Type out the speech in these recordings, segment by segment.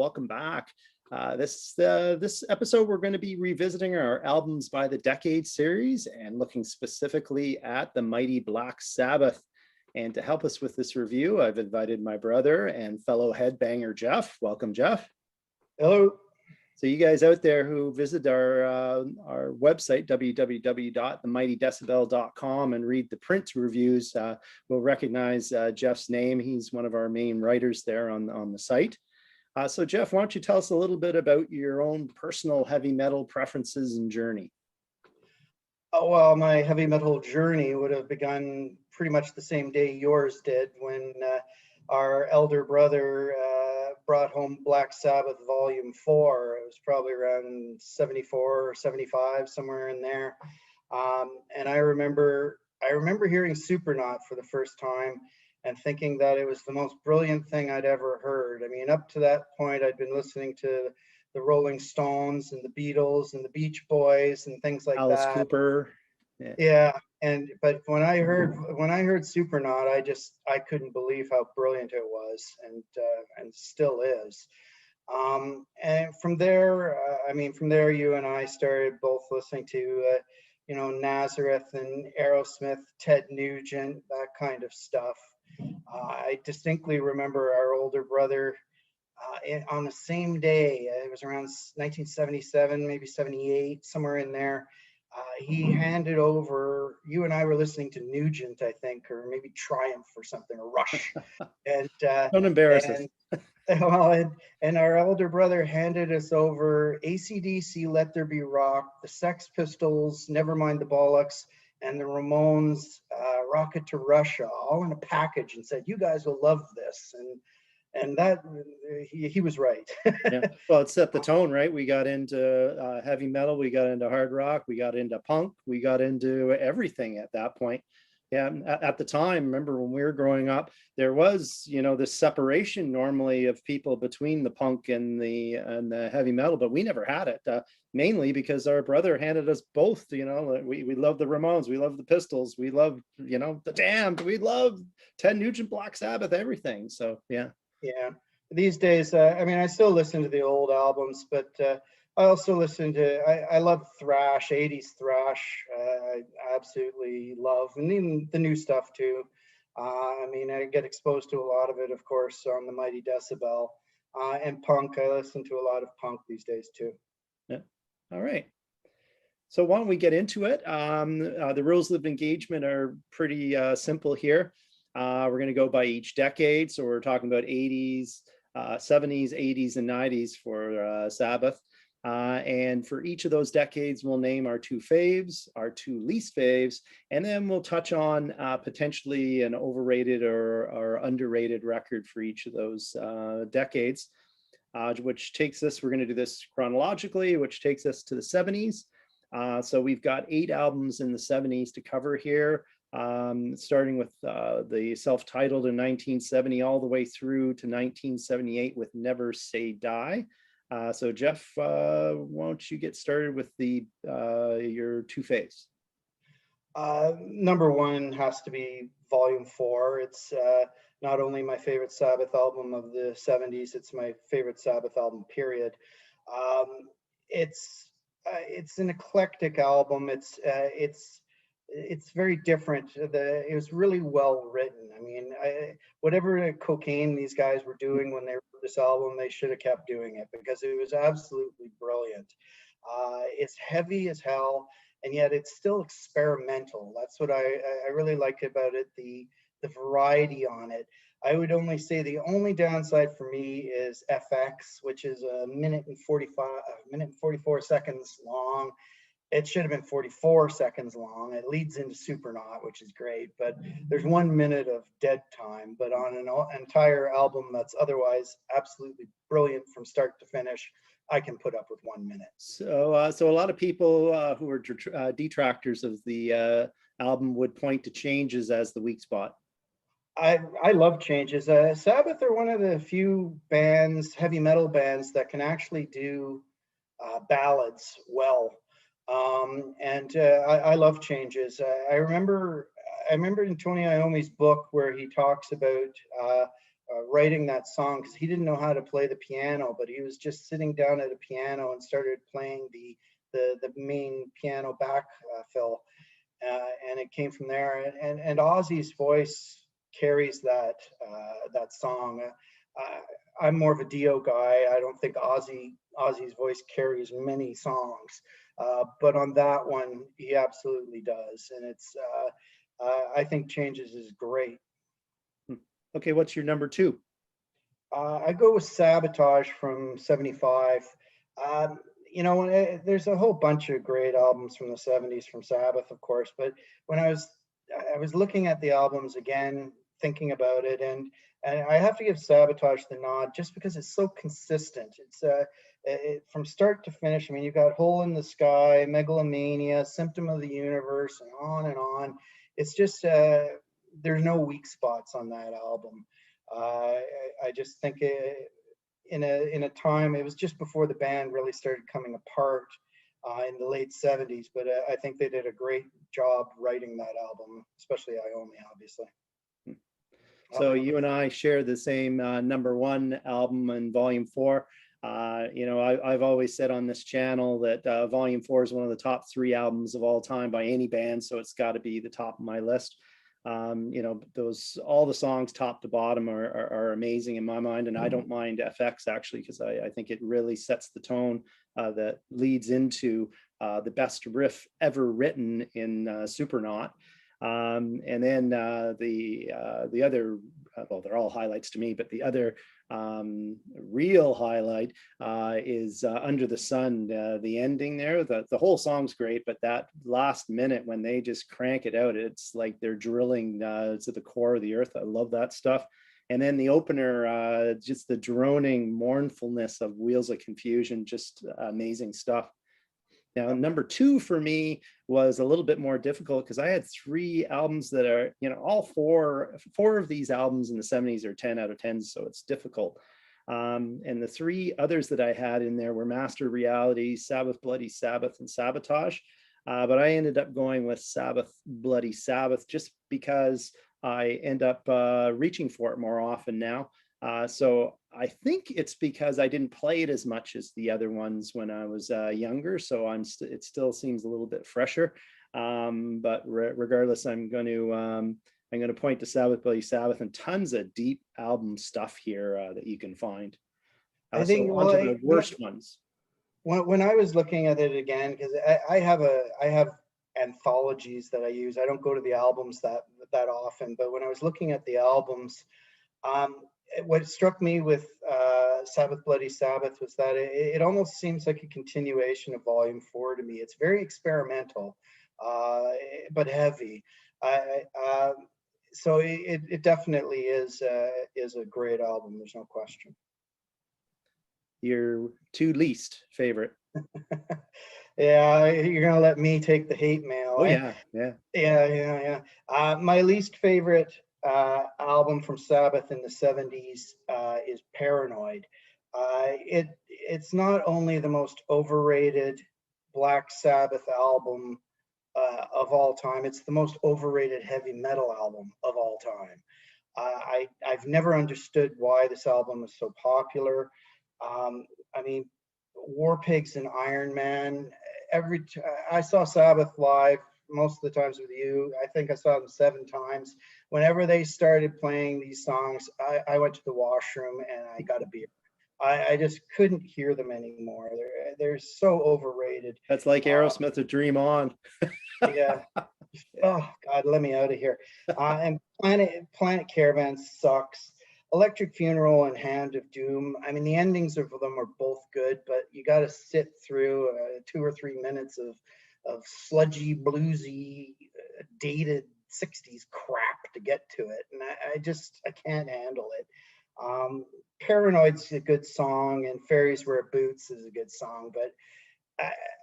Welcome back. This episode, we're going to be revisiting our Albums by the Decade series and looking specifically at the mighty Black Sabbath. And to help us with this review, I've invited my brother and fellow headbanger, Jeff. Welcome, Jeff. Hello. So you guys out there who visit our website, www.themightydecibel.com, and read the print reviews will recognize Jeff's name. He's one of our main writers there on the site. So Jeff, why don't you tell us a little bit about your own personal heavy metal preferences and journey? Oh, well, my heavy metal journey would have begun pretty much the same day yours did, when our elder brother brought home Black Sabbath Volume 4. It was probably around 74 or 75, somewhere in there. And I remember hearing Supernaut for the first time and thinking that it was the most brilliant thing I'd ever heard. I mean, up to that point, I'd been listening to the Rolling Stones and the Beatles and the Beach Boys and things like Alice that. Cooper. Yeah. But when I heard Supernaut, I couldn't believe how brilliant it was, and still is. And from there, you and I started both listening to Nazareth and Aerosmith, Ted Nugent, that kind of stuff. I distinctly remember our older brother on the same day, it was around 1977, maybe 78, somewhere in there. He handed over, you and I were listening to Nugent, I think, or maybe Triumph or something, or Rush. And don't embarrass us. And our elder brother handed us over AC/DC, Let There Be Rock, the Sex Pistols, Nevermind the Bollocks, and the Ramones, Rocket to Russia, all in a package, and said, "You guys will love this." And that he was right. Yeah. Well, it set the tone, right? We got into heavy metal, we got into hard rock, we got into punk, we got into everything at that point. Yeah, at the time, remember when we were growing up, there was, this separation normally of people between the punk and the heavy metal, but we never had it, mainly because our brother handed us both. We love the Ramones, we love the Pistols, we love, the Damned, we love Ted Nugent, Black Sabbath, everything. So yeah. Yeah. These days, I still listen to the old albums, but I also listen to, I love thrash, 80s thrash. I absolutely love, and even the new stuff too. I get exposed to a lot of it, of course, on the Mighty Decibel. And punk, I listen to a lot of punk these days too. Yeah. All right. So why don't we get into it? The rules of engagement are pretty simple here. We're going to go by each decade. So we're talking about 80s, 70s, 80s, and 90s for Sabbath. And for each of those decades, we'll name our two faves, our two least faves, and then we'll touch on potentially an overrated or underrated record for each of those decades, which takes us, we're going to do this chronologically, which takes us to the 70s. So we've got 8 albums in the 70s to cover here. Starting with the self-titled in 1970 all the way through to 1978 with Never Say Die. So Jeff, why don't you get started with your two faves? Number one has to be Volume 4. It's not only my favorite Sabbath album of the 70s, it's my favorite Sabbath album, period. It's an eclectic album. It's very different. It was really well written. Whatever cocaine these guys were doing when they wrote this album, they should have kept doing it, because it was absolutely brilliant. It's heavy as hell, and yet it's still experimental. That's what I really like about it, the variety on it. I would only say the only downside for me is FX, which is a minute and 44 seconds long. It should have been 44 seconds long. It leads into Supernaut, which is great, but there's 1 minute of dead time. But on an entire album that's otherwise absolutely brilliant from start to finish, I can put up with 1 minute. So a lot of people who are detractors of the album would point to Changes as the weak spot. I love Changes. Sabbath are one of the few bands, heavy metal bands, that can actually do ballads well. I love Changes. I remember in Tony Iommi's book where he talks about writing that song, because he didn't know how to play the piano, but he was just sitting down at a piano and started playing the main piano back fill, and it came from there. And Ozzy's voice carries that song. I'm more of a Dio guy. I don't think Ozzy's voice carries many songs, but on that one, he absolutely does. And I think Changes is great. Okay, what's your number two? I go with Sabotage from '75. There's a whole bunch of great albums from the '70s from Sabbath, of course, but when I was looking at the albums again, thinking about it, and I have to give Sabotage the nod just because it's so consistent. It's from start to finish. I mean, you've got Hole in the Sky, Megalomania, Symptom of the Universe, and on and on. It's just there's no weak spots on that album. I just think in a time, it was just before the band really started coming apart in the late '70s, but I think they did a great job writing that album, especially Iommi, obviously. So you and I share the same number one album in Volume 4. I've always said on this channel that Volume 4 is one of the top 3 albums of all time by any band, so it's got to be the top of my list. All the songs top to bottom are amazing in my mind, and I don't mind FX actually, because I think it really sets the tone that leads into the best riff ever written in Supernaut. And then the other, well, they're all highlights to me, but the other real highlight is Under the Sun. The ending there, the whole song's great, but that last minute when they just crank it out, it's like they're drilling to the core of the earth. I love that stuff. And then the opener, just the droning mournfulness of Wheels of Confusion, just amazing stuff. Now, number 2 for me was a little bit more difficult because I had 3 albums that are, all four of these albums in the '70s are 10 out of 10, so it's difficult. And the 3 others that I had in there were Master Reality, Sabbath Bloody Sabbath, and Sabotage. But I ended up going with Sabbath Bloody Sabbath just because I end up reaching for it more often now. So I think it's because I didn't play it as much as the other ones when I was younger. So it still seems a little bit fresher. But regardless, I'm going to point to Sabbath Bloody Sabbath, and tons of deep album stuff here that you can find. I think so onto the worst ones. When I was looking at it again, because I have anthologies that I use. I don't go to the albums that often, but when I was looking at the albums, what struck me with Sabbath Bloody Sabbath was that it almost seems like a continuation of Volume 4 to me. It's very experimental, but heavy. So it definitely is a great album. There's no question. Your 2 least favorite? Yeah, you're gonna let me take the hate mail. Oh yeah. My least favorite album from Sabbath in the '70s is Paranoid. It's not only the most overrated Black Sabbath album of all time, it's the most overrated heavy metal album of all time. I've never understood why this album is so popular. I mean, War Pigs and Iron Man. I saw Sabbath live most of the times with you. I think I saw them 7 times. Whenever they started playing these songs, I went to the washroom and I got a beer. I just couldn't hear them anymore. They're so overrated. That's like Aerosmith or Dream On. Yeah. Oh God, let me out of here. And Planet Caravan sucks. Electric Funeral and Hand of Doom. I mean, the endings of them are both good, but you got to sit through 2 or 3 minutes of sludgy, bluesy, dated '60s crap to get to it, and I can't handle it. Paranoid's a good song, and Fairies Wear Boots is a good song, but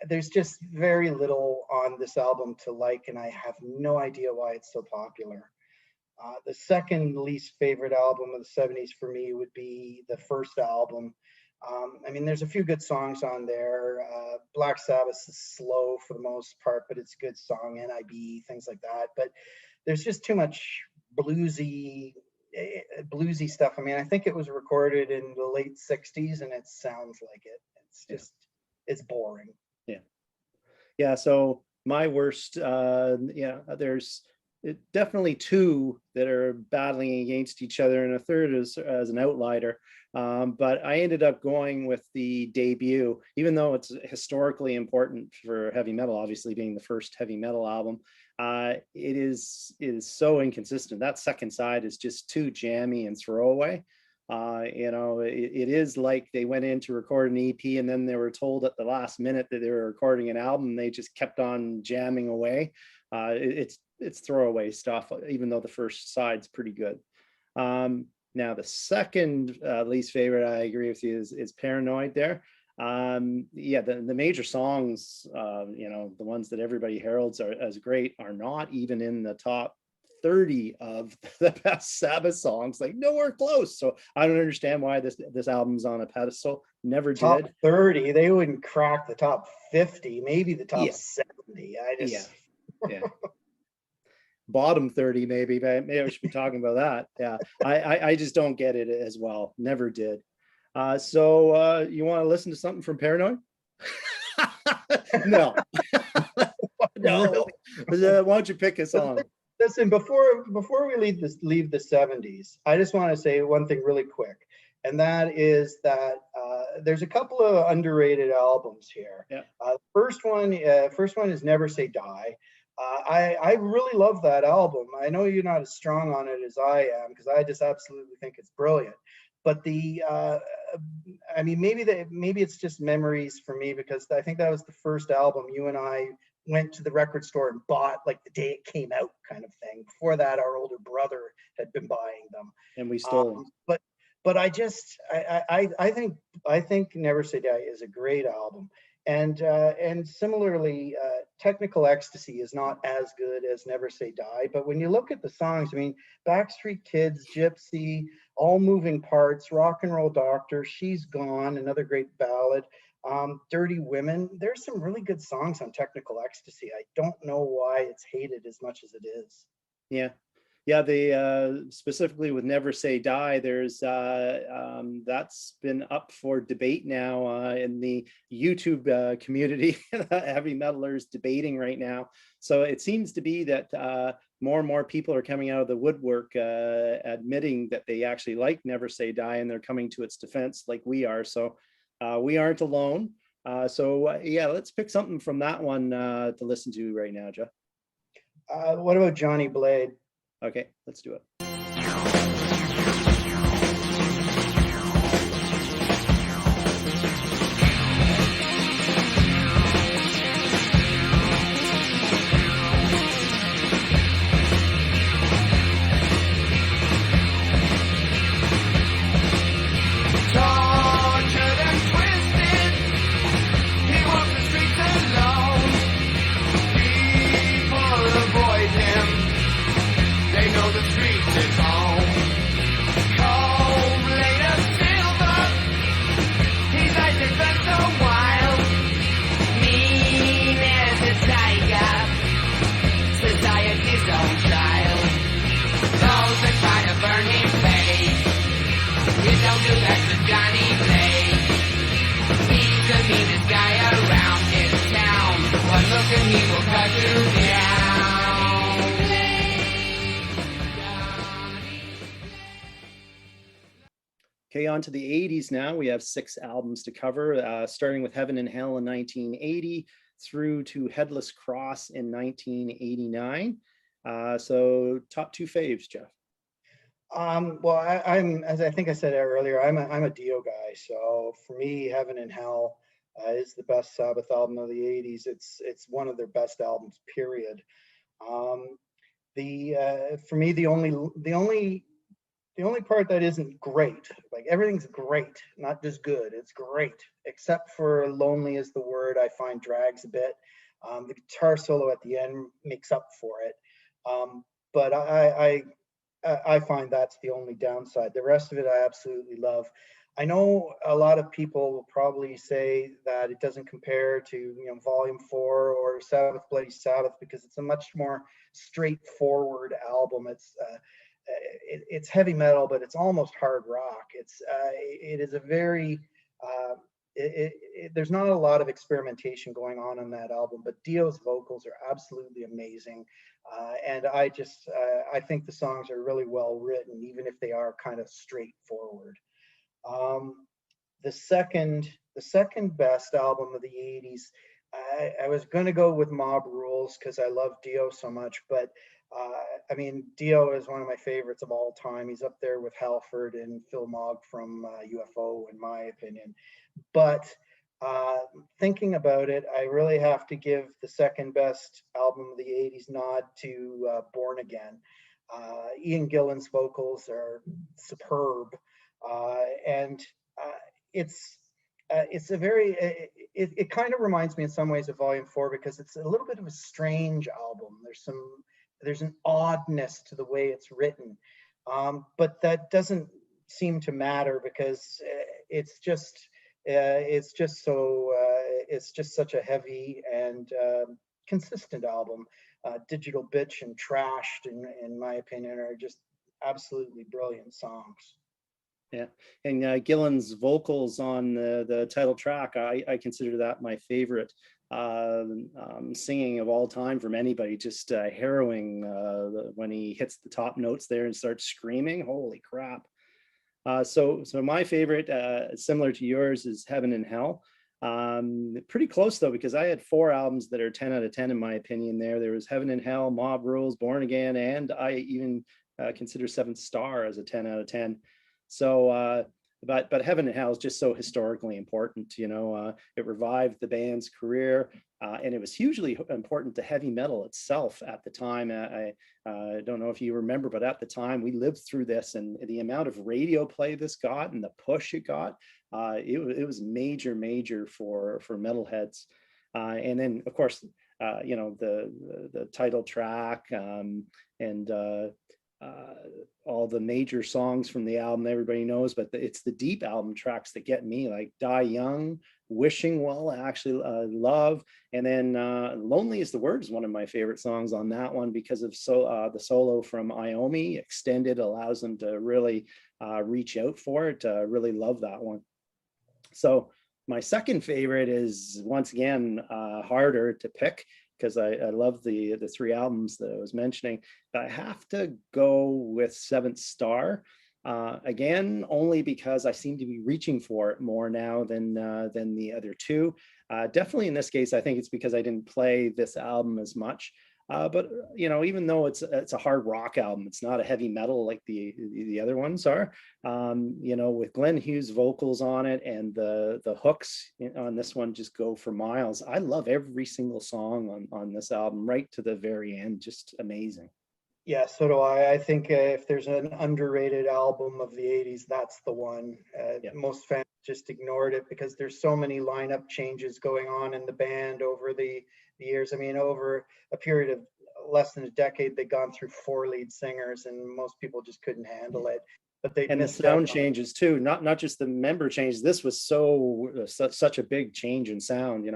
there's just very little on this album to like, and I have no idea why it's so popular. The second least favorite album of the '70s for me would be the first album. I mean, there's a few good songs on there. Black Sabbath is slow for the most part, but it's a good song. NIB, things like that. But there's just too much bluesy bluesy stuff. I mean, I think it was recorded in the late 60s and it sounds like it. It's just, it's boring. Yeah. Yeah. So my worst, there's definitely two that are battling against each other, and a third is as an outlier. But I ended up going with the debut, even though it's historically important for heavy metal, obviously being the first heavy metal album. It is so inconsistent. That second side is just too jammy and throwaway. It is like they went in to record an EP and then they were told at the last minute that they were recording an album. They just kept on jamming away. It's throwaway stuff, even though the first side's pretty good. Now the second least favorite, I agree with you, is Paranoid there. The major songs, the ones that everybody heralds as great, are not even in the top 30 of the best Sabbath songs, like nowhere close. So I don't understand why this album's on a pedestal. Never top did. 30, they wouldn't crack the top 50, maybe the top 70. Yeah. Bottom 30 maybe, but maybe I should be talking about that. Yeah, I just don't get it as well. Never did. So you want to listen to something from Paranoid? No. No. Why don't you pick a song? Listen, before we leave the 70s, I just want to say one thing really quick, and that is that there's a couple of underrated albums here. Yeah. First one is Never Say Die. I really love that album. I know you're not as strong on it as I am, because I just absolutely think it's brilliant. But I mean, maybe it's just memories for me, because I think that was the first album you and I went to the record store and bought like the day it came out, kind of thing. Before that, our older brother had been buying them, and we stole them. But I think Never Say Die is a great album. And similarly, Technical Ecstasy is not as good as Never Say Die. But when you look at the songs, I mean, Backstreet Kids, Gypsy, All Moving Parts, Rock and Roll Doctor, She's Gone, another great ballad, Dirty Women. There's some really good songs on Technical Ecstasy. I don't know why it's hated as much as it is. Yeah. The specifically with Never Say Die, there's that's been up for debate now in the YouTube community. Heavy metalers debating right now. So it seems to be that more and more people are coming out of the woodwork, admitting that they actually like Never Say Die, and they're coming to its defense like we are. So we aren't alone. Let's pick something from that one to listen to right now, Jeff. What about Johnny Blade? Okay, let's do it. Okay, on to the 80s now. We have 6 albums to cover, starting with Heaven and Hell in 1980 through to Headless Cross in 1989. So top 2 faves, Jeff. Well, I'm, as I think I said earlier, I'm a Dio guy. So for me, Heaven and Hell is the best Sabbath album of the 80s. It's one of their best albums, period. For me, the only part that isn't great, like everything's great, not just good, it's great, except for Lonely Is the Word, I find drags a bit. The guitar solo at the end makes up for it. But I find that's the only downside. The rest of it I absolutely love. I know a lot of people will probably say that it doesn't compare to Volume 4 or Sabbath Bloody Sabbath, because it's a much more straightforward album. it's heavy metal, but it's almost hard rock. It is a very there's not a lot of experimentation going on that album, but Dio's vocals are absolutely amazing, and I think the songs are really well written, even if they are kind of straightforward. Um, the second best album of the 80s, I was going to go with Mob Rules because I love Dio so much, but I mean, Dio is one of my favorites of all time. He's up there with Halford and Phil Mogg from UFO, in my opinion. But thinking about it, I really have to give the second best album of the 80s nod to Born Again. Ian Gillan's vocals are superb, and uh, it's a very it kind of reminds me in some ways of Volume 4 because it's a little bit of a strange album. There's an oddness to the way it's written, but that doesn't seem to matter because it's just such a heavy and consistent album. Digital Bitch and Trashed, in my opinion, are just absolutely brilliant songs. Yeah, and Gillan's vocals on the title track, I consider that my favorite singing of all time from anybody. Just harrowing when he hits the top notes there and starts screaming. Holy crap! So my favorite, similar to yours, is Heaven and Hell. Pretty close though, because I had 4 albums that are 10 out of 10 in my opinion. There was Heaven and Hell, Mob Rules, Born Again, and I even consider Seventh Star as a 10 out of 10. So but Heaven and Hell is just so historically important. It revived the band's career, and it was hugely important to heavy metal itself at the time. I don't know if you remember, but at the time we lived through this, and the amount of radio play this got and the push it got, it was major for metalheads. And then of course, the title track, and all the major songs from the album everybody knows, but it's the deep album tracks that get me, like Die Young, Wishing Well, I actually love, and then Lonely is the Word is one of my favorite songs on that one because of the solo from Iommi. Extended allows them to really reach out for it. Really love that one. So my second favorite is, once again, harder to pick because I love the 3 albums that I was mentioning. But I have to go with Seventh Star. Again, only because I seem to be reaching for it more now than the other 2. Definitely in this case, I think it's because I didn't play this album as much. But even though it's a hard rock album, it's not a heavy metal like the other ones are. With Glenn Hughes vocals on it, and the hooks on this one just go for miles. I love every single song on this album right to the very end. Just amazing. Yeah, so do I. I think if there's an underrated album of the 80s, that's the one. Yeah. Most fans just ignored it because there's so many lineup changes going on in the band over the years. I mean, over a period of less than a decade, they've gone through 4 lead singers, and most people just couldn't handle it. But they And the sound changes too, not just the member changes. This was such a big change in sound.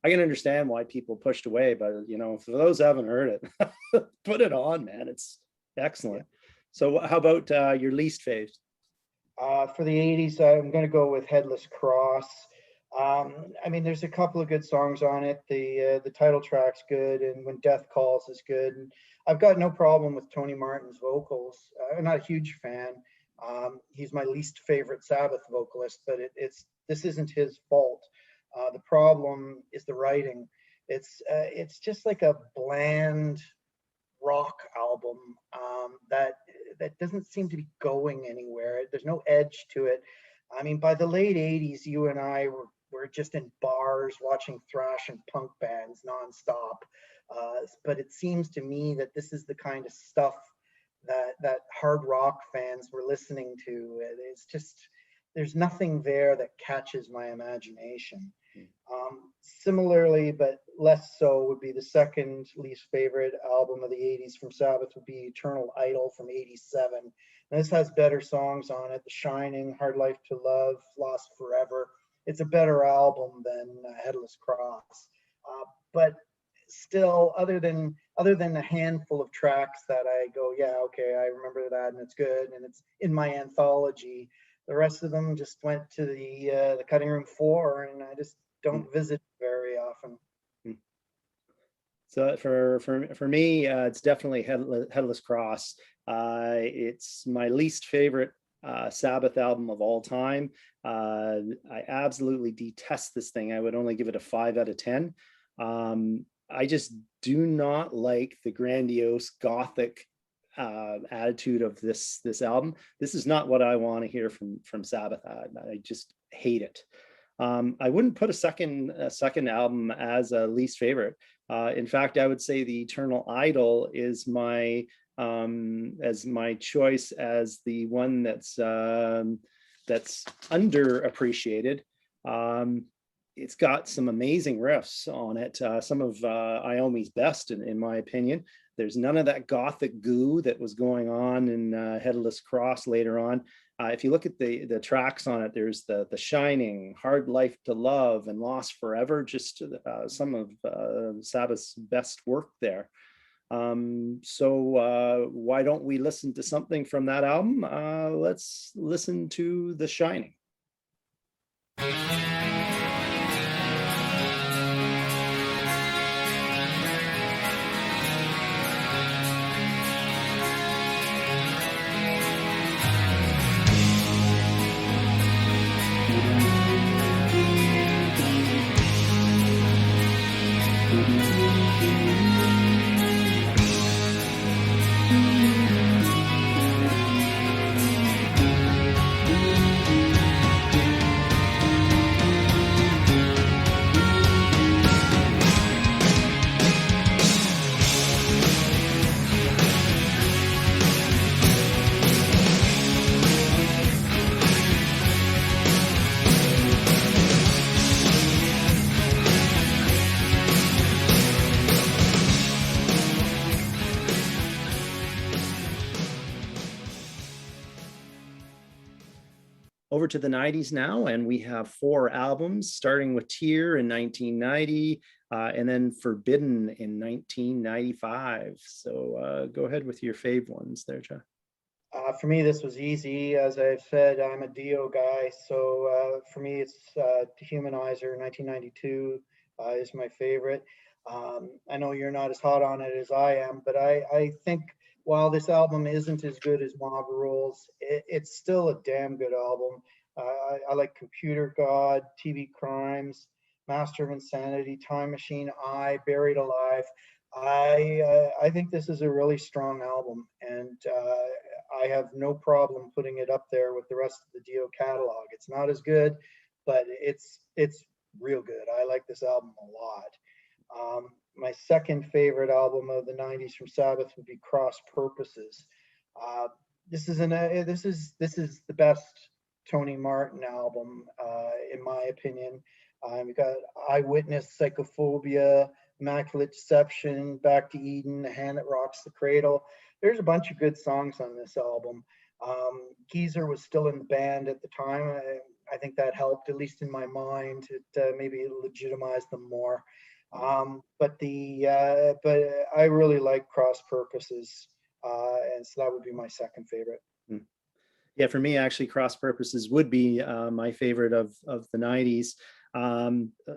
I can understand why people pushed away, but for those who haven't heard it, put it on, man. It's excellent. Yeah. So how about your least fave? For the 80s, I'm going to go with Headless Cross. I mean, there's a couple of good songs on it. The title track's good, and When Death Calls is good. And I've got no problem with Tony Martin's vocals. I'm not a huge fan. He's my least favorite Sabbath vocalist, but this isn't his fault. The problem is the writing. It's just like a bland rock album that doesn't seem to be going anywhere. There's no edge to it. I mean, by the late 80s, you and I were just in bars watching thrash and punk bands nonstop. But it seems to me that this is the kind of stuff that hard rock fans were listening to. It's just, there's nothing there that catches my imagination. Similarly, but less so, would be the second least favorite album of the 80s from Sabbath would be Eternal Idol from 87. And this has better songs on it: The Shining, Hard Life to Love, Lost Forever. It's a better album than Headless Cross. But still, other than other than a handful of tracks that I go, yeah, okay, I remember that and it's good and it's in my anthology. The rest of them just went to the cutting room floor, and I just don't visit very often. So for me, it's definitely Headless Cross. It's my least favorite Sabbath album of all time. I absolutely detest this thing. I would only give it a 5 out of 10. I just do not like the grandiose gothic attitude of this album. This is not what I want to hear from Sabbath. I just hate it. I wouldn't put a second album as a least favorite. In fact, I would say the Eternal Idol is my as my choice as the one that's underappreciated. It's got some amazing riffs on it, some of Iommi's best, in my opinion. There's none of that gothic goo that was going on in Headless Cross later on. If you look at the tracks on it, there's the Shining, Hard Life to Love, and Lost Forever, just some of Sabbath's best work there. So why don't we listen to something from that album? Let's listen to The Shining. Over to the 90s now, and we have 4 albums, starting with Tighe in 1990, and then Forbidden in 1995. So go ahead with your fave ones there, Jeff. For me, this was easy. As I've said, I'm a Dio guy, so for me, it's Dehumanizer 1992 is my favorite. I know you're not as hot on it as I am, but I think while this album isn't as good as Mob Rules, it's still a damn good album. I like Computer God, TV Crimes, Master of Insanity, Time Machine, Buried Alive. I think this is a really strong album, and I have no problem putting it up there with the rest of the Dio catalog. It's not as good, but it's real good. I like this album a lot. My second favorite album of the 90s from Sabbath would be Cross Purposes. This is the best Tony Martin album, in my opinion. We've got Eyewitness, Psychophobia, Immaculate Deception, Back to Eden, The Hand That Rocks the Cradle. There's a bunch of good songs on this album. Geezer was still in the band at the time. I think that helped, at least in my mind. It maybe legitimized them more. But I really like Cross Purposes, and so that would be my second favorite. Yeah, for me, actually, Cross Purposes would be my favorite of the 90s.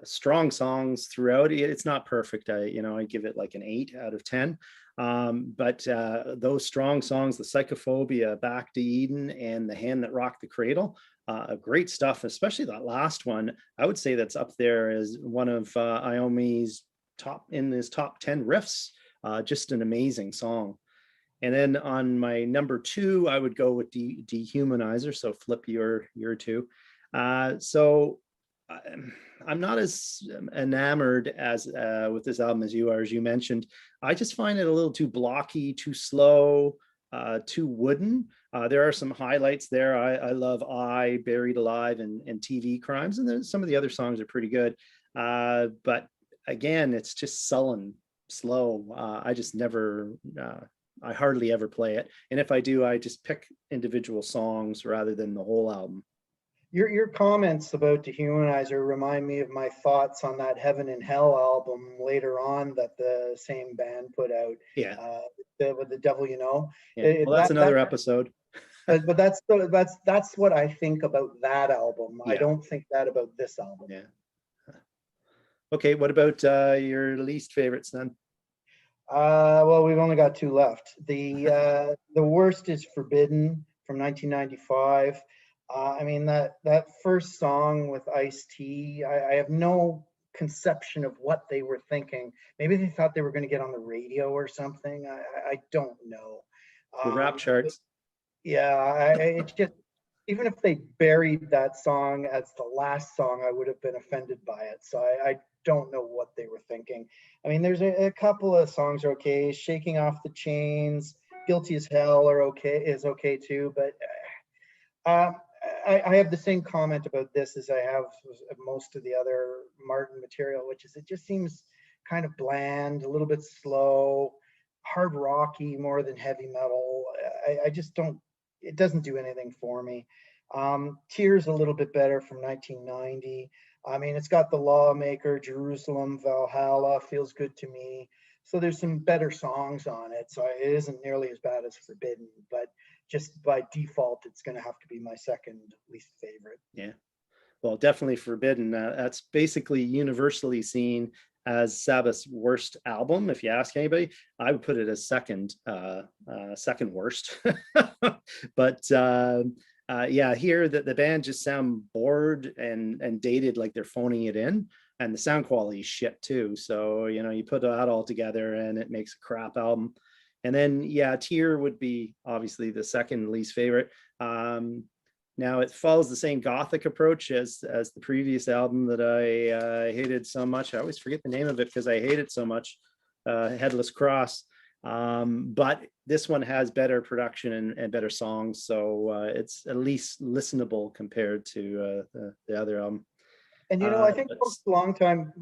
Strong songs throughout. It's not perfect. I give it like an 8 out of 10. But those strong songs, the Psychophobia, Back to Eden, and The Hand That Rocked the Cradle, great stuff, especially that last one. I would say that's up there as one of Iommi's top 10 riffs. Just an amazing song. And then on my number 2, I would go with Dehumanizer. So flip your 2. So I'm not as enamored as with this album as you are, as you mentioned. I just find it a little too blocky, too slow, too wooden. There are some highlights there. I love Buried Alive, and TV Crimes, and then some of the other songs are pretty good. But again, it's just sullen, slow. I hardly ever play it. And if I do, I just pick individual songs rather than the whole album. Your comments about Dehumanizer remind me of my thoughts on that Heaven and Hell album later on that the same band put out. Yeah. With the Devil You Know. Yeah. Well, that's another episode. But that's what I think about that album. Yeah. I don't think that about this album. Yeah. Okay, what about your least favorites then? Well, we've only got two left. The worst is Forbidden from 1995. I mean, that first song with Ice-T, I have no conception of what they were thinking. Maybe they thought they were going to get on the radio or something. I don't know. The rap charts. Yeah, it just, even if they buried that song as the last song, I would have been offended by it. So I don't know what they were thinking. I mean, there's a couple of songs are okay. Shaking Off the Chains, Guilty as Hell is okay too. But I have the same comment about this as I have most of the other Martin material, which is it just seems kind of bland, a little bit slow, hard rocky more than heavy metal. I just don't, it doesn't do anything for me. Tears a little bit better from 1990. I mean, it's got The Lawmaker, Jerusalem, Valhalla, Feels Good to Me. So there's some better songs on it. So it isn't nearly as bad as Forbidden, but just by default, it's going to have to be my second least favorite. Yeah, well, definitely Forbidden. That's basically universally seen as Sabbath's worst album. If you ask anybody, I would put it as second worst. But yeah, here the band just sound bored and dated, like they're phoning it in, and the sound quality is shit too. So, you know, you put that all together and it makes a crap album. And then, yeah, Tear would be obviously the second least favorite. Now it follows the same gothic approach as the previous album that I hated so much. I always forget the name of it because I hate it so much, Headless Cross. But this one has better production and better songs, so it's at least listenable compared to the other album. And you know, I think most longtime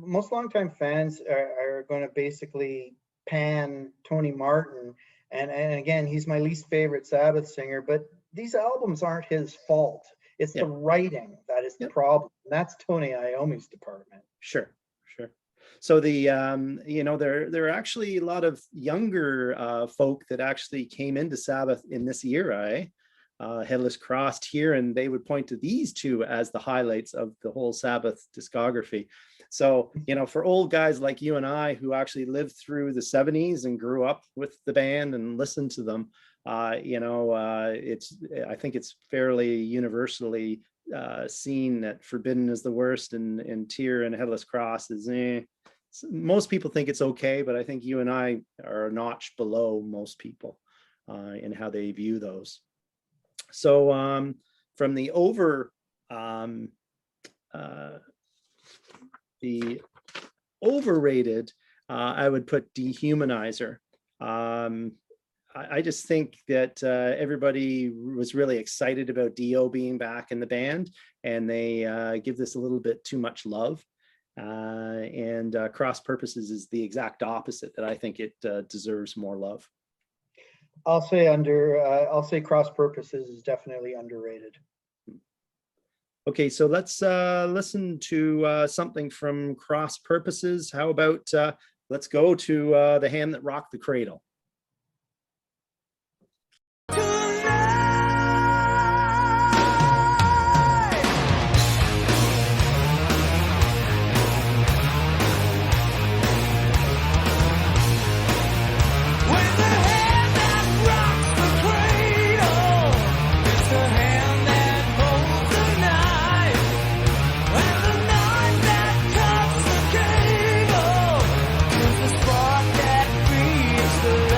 fans are going to basically pan Tony Martin, and again, he's my least favorite Sabbath singer, but these albums aren't his fault. It's the writing that is the problem. And that's Tony Iommi's department. Sure. So the you know, there are actually a lot of younger folk that actually came into Sabbath in this era, Headless Cross here, and they would point to these two as the highlights of the whole Sabbath discography. So, you know, for old guys like you and I who actually lived through the 70s and grew up with the band and listened to them, you know, I think it's fairly universally seen that Forbidden is the worst, and Tear and Headless Cross is most people think it's okay, but I think you and I are a notch below most people in how they view those. So from the overrated, I would put Dehumanizer. I just think that everybody was really excited about Dio being back in the band, and they give this a little bit too much love. And Cross Purposes is the exact opposite, that I think it deserves more love. I'll say Cross Purposes is definitely underrated. Okay, so let's listen to something from Cross Purposes. How about let's go to The Hand That Rocked the Cradle. The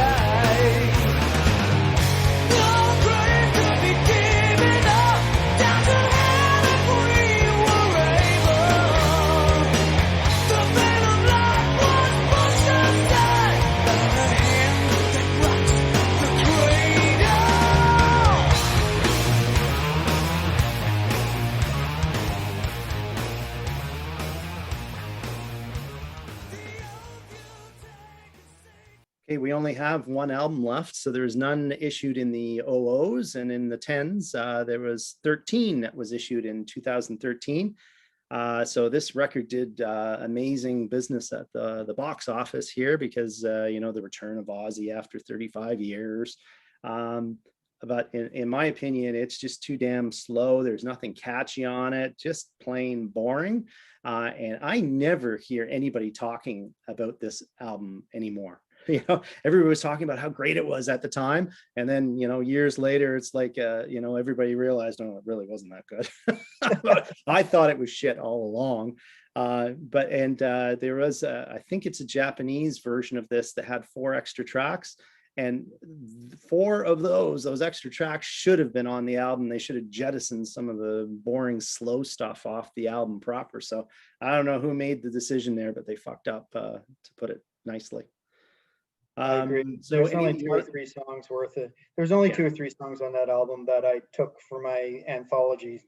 Hey, we only have one album left, so there's none issued in the OOs, and in the 10s, there was 13 that was issued in 2013. So this record did amazing business at the box office here because, you know, the return of Ozzy after 35 years. But in my opinion, it's just too damn slow. There's nothing catchy on it, just plain boring. And I never hear anybody talking about this album anymore. You know, everybody was talking about how great it was at the time. And then, you know, years later, it's like, you know, everybody realized, oh, it really wasn't that good. I thought it was shit all along. There was, I think it's a Japanese version of this that had 4 extra tracks. And 4 of those extra tracks should have been on the album. They should have jettisoned some of the boring, slow stuff off the album proper. So I don't know who made the decision there, but they fucked up, to put it nicely. I agree. So There's only 2 or 3 songs worth it. There's only 2 or 3 songs on that album that I took for my anthology,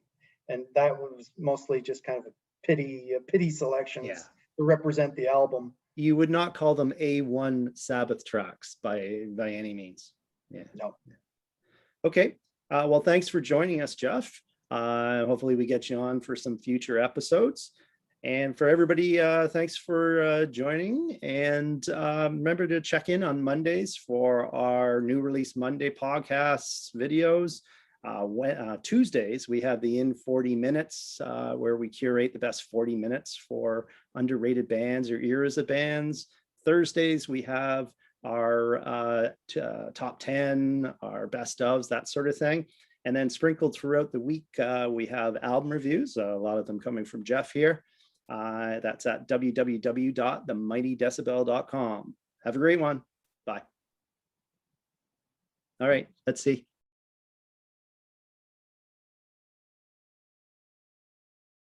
and that was mostly just kind of a pity selections to represent the album. You would not call them A1 Sabbath tracks by any means. Yeah. No. Okay. Well, thanks for joining us, Jeff. Hopefully we get you on for some future episodes. And for everybody, thanks for joining. And remember to check in on Mondays for our new release Monday podcasts, videos. Tuesdays, we have the In 40 Minutes, where we curate the best 40 minutes for underrated bands or eras of bands. Thursdays, we have our top 10, our best ofs, that sort of thing. And then sprinkled throughout the week, we have album reviews, a lot of them coming from Jeff here. That's at www.themightydecibel.com. Have a great one. Bye. All right, let's see.